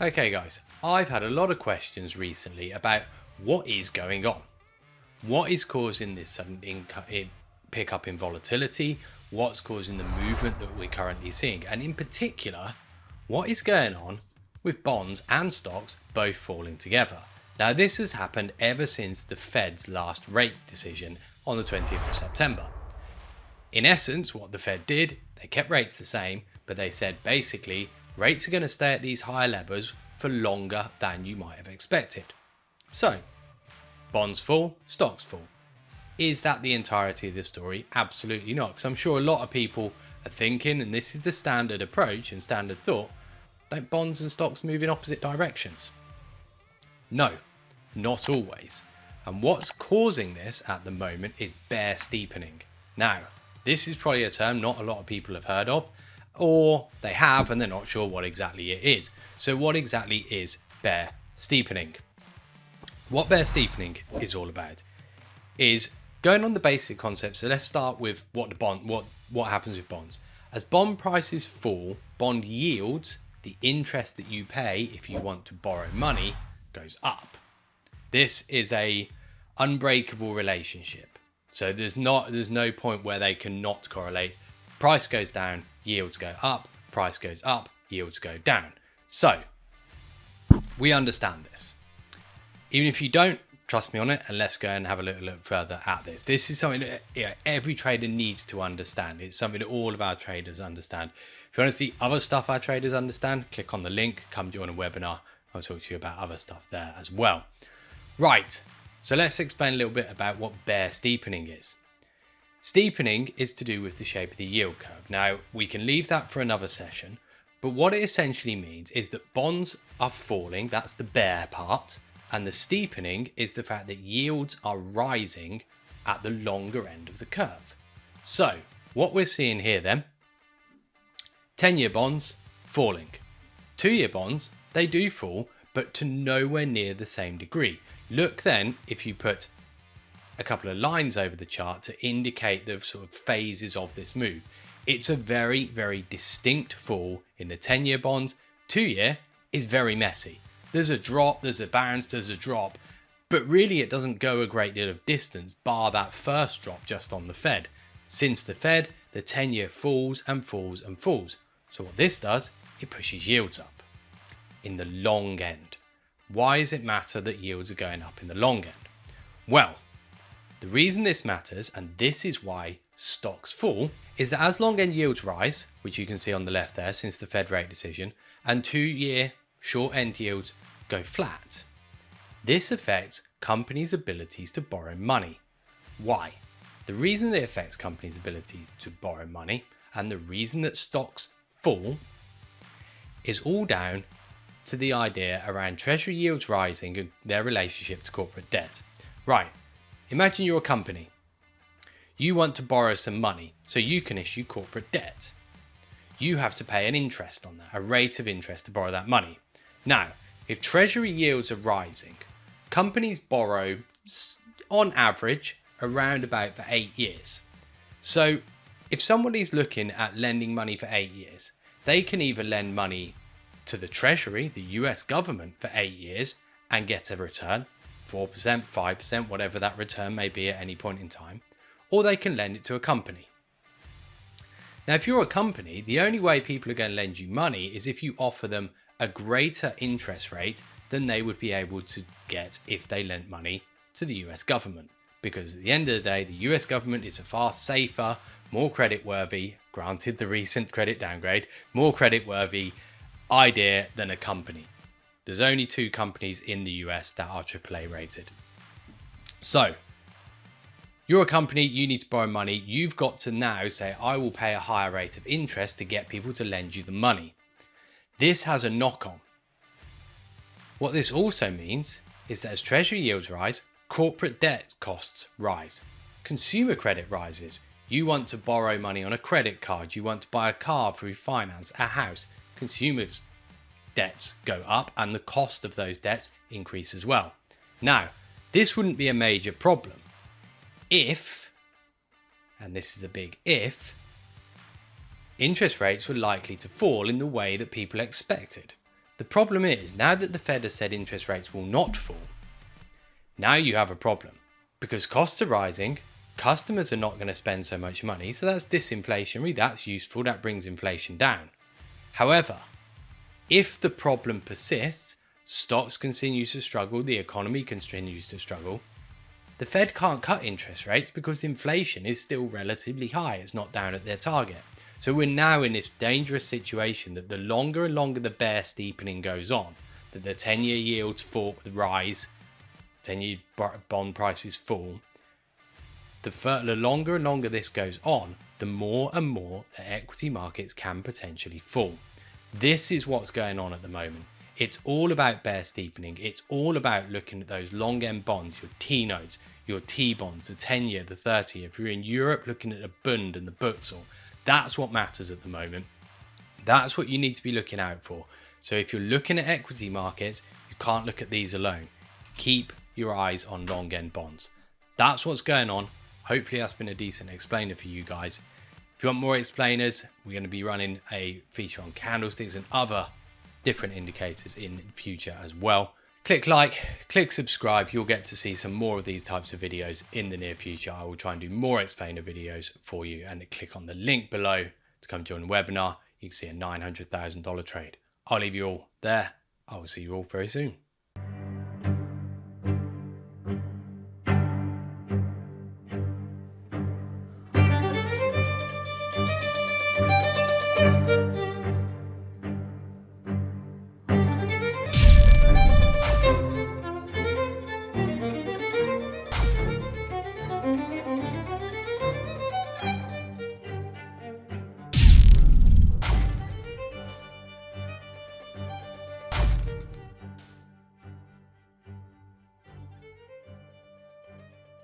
Okay guys, I've had a lot of questions recently about what is going on. What is causing this sudden pickup in volatility? What's causing the movement that we're currently seeing? And in particular, what is going on with bonds and stocks both falling together? Now this has happened ever since the Fed's last rate decision on the 20th of September. In essence, what the Fed did, they kept rates the same, but they said basically rates are going to stay at these higher levels for longer than you might have expected. So, bonds fall, stocks fall. Is that the entirety of the story? Absolutely not, because I'm sure a lot of people are thinking, and this is the standard approach and standard thought, don't bonds and stocks move in opposite directions? No, not always. And what's causing this at the moment is bear steepening. Now, this is probably a term not a lot of people have heard of, or they have and they're not sure what exactly it is. So what exactly is bear steepening? What bear steepening is all about is going on the basic concept. So let's start with what happens with bonds. As bond prices fall, bond yields, the interest that you pay if you want to borrow money, goes up. This is a unbreakable relationship. So there's no point where they cannot correlate. Price goes down, yields go up, price goes up, yields go down. So we understand this. Even if you don't, trust me on it, and let's go and have a little look further at this. This is something that every trader needs to understand. It's something that all of our traders understand. If you want to see other stuff our traders understand, click on the link, come join a webinar. I'll talk to you about other stuff there as well. Right, so let's explain a little bit about what bear steepening is. Steepening is to do with the shape of the yield curve. Now, we can leave that for another session, but what it essentially means is that bonds are falling, that's the bear part, and the steepening is the fact that yields are rising at the longer end of the curve. So, what we're seeing here then, 10-year bonds falling. 2-year bonds, they do fall, but to nowhere near the same degree. Look then, if you put a couple of lines over the chart to indicate the sort of phases of this move. It's a very, very distinct fall in the 10-year bonds. 2-year is very messy. There's a drop, there's a bounce, there's a drop, but really it doesn't go a great deal of distance bar that first drop just on the Fed. Since the Fed, the 10-year falls and falls and falls. So what this does, it pushes yields up in the long end. Why does it matter that yields are going up in the long end? Well, the reason this matters, and this is why stocks fall, is that as long end yields rise, which you can see on the left there since the Fed rate decision, and 2-year short end yields go flat, this affects companies' abilities to borrow money. Why? The reason it affects companies' ability to borrow money and the reason that stocks fall is all down to the idea around treasury yields rising and their relationship to corporate debt. Right, imagine you're a company. You want to borrow some money so you can issue corporate debt. You have to pay an interest on that, a rate of interest to borrow that money. Now, if treasury yields are rising, companies borrow on average around about for 8 years. So if somebody's looking at lending money for 8 years, they can either lend money to the Treasury, the US government, for 8 years and get a return, 4%, 5%, whatever that return may be at any point in time, or they can lend it to a company. Now, if you're a company, the only way people are going to lend you money is if you offer them a greater interest rate than they would be able to get if they lent money to the US government. Because at the end of the day, the US government is a far safer, more creditworthy, granted the recent credit downgrade, more creditworthy idea than a company. There's only 2 companies in the US that are AAA rated. So, you're a company, you need to borrow money. You've got to now say, I will pay a higher rate of interest to get people to lend you the money. This has a knock-on. What this also means is that as treasury yields rise, corporate debt costs rise. Consumer credit rises. You want to borrow money on a credit card. You want to buy a car through finance, a house. Consumers' debts go up and the cost of those debts increase as well. Now, this wouldn't be a major problem if, and this is a big if, interest rates were likely to fall in the way that people expected. The problem is, now that the Fed has said interest rates will not fall, now you have a problem because costs are rising, customers are not going to spend so much money, so that's disinflationary, that's useful, that brings inflation down. However, if the problem persists, stocks continue to struggle, the economy continues to struggle, the Fed can't cut interest rates because inflation is still relatively high, it's not down at their target. So we're now in this dangerous situation that the longer and longer the bear steepening goes on, that the 10-year yields rise, 10-year bond prices fall, the longer and longer this goes on, the more and more the equity markets can potentially fall. This is what's going on at the moment. It's all about bear steepening. It's all about looking at those long end bonds, your T notes, your T bonds, the 10-year, the 30-year. If you're in Europe, looking at the Bund and the Butzel, that's what matters at the moment. That's what you need to be looking out for. So if you're looking at equity markets, you can't look at these alone. Keep your eyes on long end bonds. That's what's going on. Hopefully that's been a decent explainer for you guys. If you want more explainers, we're going to be running a feature on candlesticks and other different indicators in future as well. Click like, click subscribe. You'll get to see some more of these types of videos in the near future. I will try and do more explainer videos for you, and click on the link below to come join the webinar. You can see a $900,000 trade. I'll leave you all there. I will see you all very soon.